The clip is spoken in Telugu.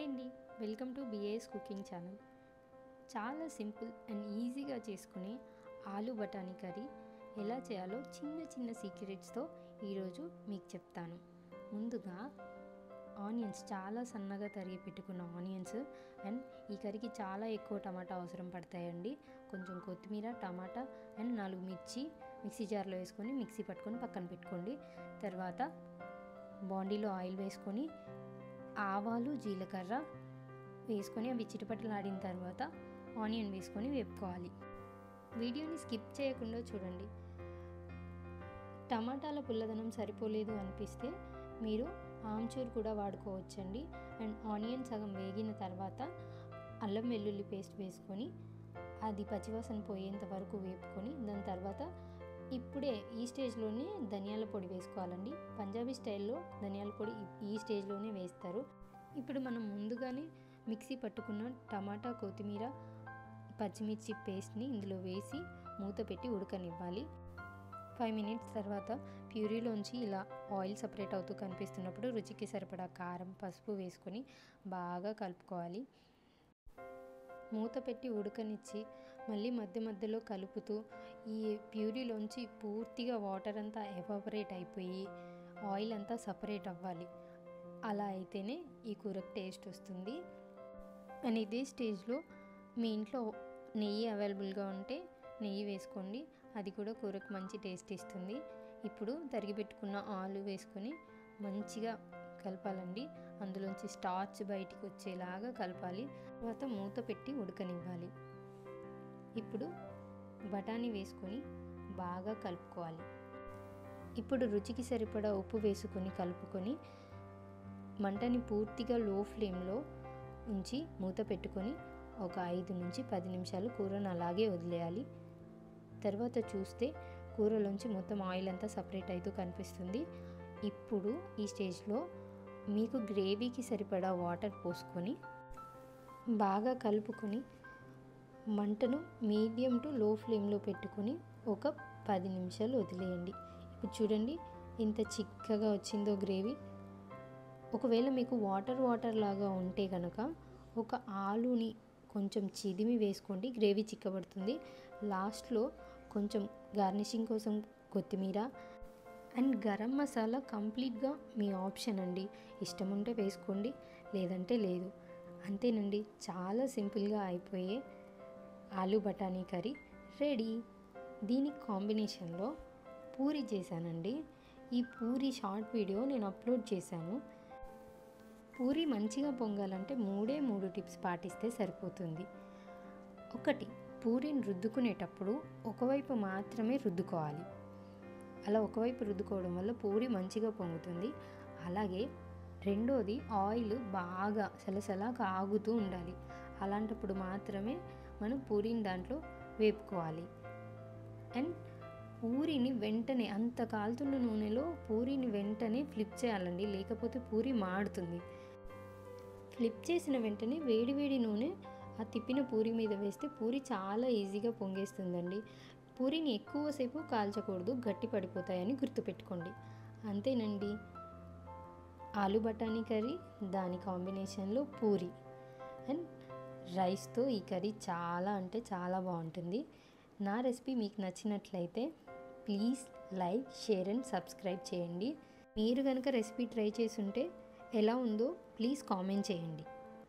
అండి, welcome to BAS cooking channel. చాలా సింపుల్ అండ్ ఈజీగా చేసుకునే ఆలు బఠానీ కర్రీ ఎలా చేయాలో చిన్న చిన్న సీక్రెట్స్తో ఈరోజు మీకు చెప్తాను. ముందుగా ఆనియన్స్, చాలా సన్నగా తరిగి పెట్టుకున్న ఆనియన్స్ అండ్ ఈ కర్రీకి చాలా ఎక్కువ టమాటా అవసరం పడతాయండి. కొంచెం కొత్తిమీర, టమాటా అండ్ 4 మిర్చి మిక్సీ జార్లో వేసుకొని మిక్సీ పట్టుకొని పక్కన పెట్టుకోండి. తర్వాత బాండీలో ఆయిల్ వేసుకొని ఆవాలు, జీలకర్ర వేసుకొని అవి చిటపటలాడిన తర్వాత ఆనియన్ వేసుకొని వేపుకోవాలి. వీడియోని స్కిప్ చేయకుండా చూడండి. టమాటాల పుల్లదనం సరిపోలేదు అనిపిస్తే మీరు ఆమ్చూర్ కూడా వాడుకోవచ్చండి. అండ్ ఆనియన్ సగం వేగిన తర్వాత అల్లం వెల్లుల్లి పేస్ట్ వేసుకొని అది పచ్చివాసన పోయేంత వరకు వేపుకొని దాని తర్వాత ఇప్పుడే ఈ స్టేజ్లోనే ధనియాల పొడి వేసుకోవాలండి. పంజాబీ స్టైల్లో ధనియాల పొడి ఈ స్టేజ్లోనే వేస్తారు. ఇప్పుడు మనం ముందుగానే మిక్సీ పట్టుకున్న టమాటా, కొత్తిమీర, పచ్చిమిర్చి పేస్ట్ని ఇందులో వేసి మూత పెట్టి ఉడకనివ్వాలి. 5 మినిట్స్ తర్వాత ప్యూరీలోంచి ఇలా ఆయిల్ సపరేట్ అవుతూ కనిపిస్తున్నప్పుడు రుచికి సరిపడా కారం, పసుపు వేసుకొని బాగా కలుపుకోవాలి. మూత పెట్టి ఉడకనిచ్చి మళ్ళీ మధ్య మధ్యలో కలుపుతూ ఈ ప్యూరీలోంచి పూర్తిగా వాటర్ అంతా ఎవాపరేట్ అయిపోయి ఆయిల్ అంతా సపరేట్ అవ్వాలి. అలా అయితేనే ఈ కూరకు టేస్ట్ వస్తుంది. అండ్ ఇదే స్టేజ్లో మీ ఇంట్లో నెయ్యి అవైలబుల్గా ఉంటే నెయ్యి వేసుకోండి, అది కూడా కూరకు మంచి టేస్ట్ ఇస్తుంది. ఇప్పుడు తరిగి పెట్టుకున్న ఆలు వేసుకొని మంచిగా కలపాలండి. అందులోంచి స్టార్చ్ బయటికి వచ్చేలాగా కలపాలి. తర్వాత మూత పెట్టి ఉడకనివ్వాలి. ఇప్పుడు బఠానీ వేసుకొని బాగా కలుపుకోవాలి. ఇప్పుడు రుచికి సరిపడా ఉప్పు వేసుకొని కలుపుకొని మంటని పూర్తిగా లో ఫ్లేమ్లో ఉంచి మూత పెట్టుకొని ఒక 5 నుంచి 10 నిమిషాలు కూరను అలాగే వదిలేయాలి. తర్వాత చూస్తే కూరలోంచి మొత్తం ఆయిల్ అంతా సపరేట్ అవుతూ కనిపిస్తుంది. ఇప్పుడు ఈ స్టేజ్లో మీకు గ్రేవీకి సరిపడా వాటర్ పోసుకొని బాగా కలుపుకొని మంటను మీడియం టు లో ఫ్లేమ్లో పెట్టుకొని ఒక 10 నిమిషాలు వదిలేయండి. ఇప్పుడు చూడండి ఇంత చిక్కగా వచ్చిందో గ్రేవీ. ఒకవేళ మీకు వాటర్ లాగా ఉంటే కనుక ఒక ఆలుని కొంచెం చిదిమి వేసుకోండి, గ్రేవీ చిక్కబడుతుంది. లాస్ట్లో కొంచెం గార్నిషింగ్ కోసం కొత్తిమీర అండ్ గరం మసాలా కంప్లీట్గా మీ ఆప్షన్ అండి. ఇష్టం ఉంటే వేసుకోండి, లేదంటే లేదు. అంతేనండి, చాలా సింపుల్గా అయిపోయే ఆలు బఠానీ కర్రీ రెడీ. దీని కాంబినేషన్లో పూరి చేశానండి. ఈ పూరి షార్ట్ వీడియో నేను అప్లోడ్ చేశాను. పూరి మంచిగా పొంగాలంటే 3 టిప్స్ పాటిస్తే సరిపోతుంది. 1, పూరిని రుద్దుకునేటప్పుడు ఒకవైపు మాత్రమే రుద్దుకోవాలి. అలా ఒకవైపు రుద్దుకోవడం వల్ల పూరి మంచిగా పొంగుతుంది. అలాగే 2ది, ఆయిల్ బాగా సలసలా కాగుతూ ఉండాలి. అలాంటప్పుడు మాత్రమే మనం పూరిని దాంట్లో వేపుకోవాలి. అండ్ పూరిని వెంటనే, అంత కాలుతున్న నూనెలో పూరిని వెంటనే ఫ్లిప్ చేయాలండి, లేకపోతే పూరి మాడుతుంది. ఫ్లిప్ చేసిన వెంటనే వేడివేడి నూనె ఆ తిప్పిన పూరి మీద వేస్తే పూరి చాలా ఈజీగా పొంగేస్తుందండి. పూరిని ఎక్కువసేపు కాల్చకూడదు, గట్టి పడిపోతాయని గుర్తుపెట్టుకోండి. అంతేనండి, ఆలు బఠానీ కర్రీ, దాని కాంబినేషన్లో పూరి అండ్ రైస్తో ఈ కర్రీ చాలా అంటే చాలా బాగుంటుంది. నా రెసిపీ మీకు నచ్చినట్లయితే please like, share and subscribe చేయండి. మీరు కనుక రెసిపీ ట్రై చేసి ఉంటే ఎలా ఉందో ప్లీజ్ కామెంట్ చేయండి.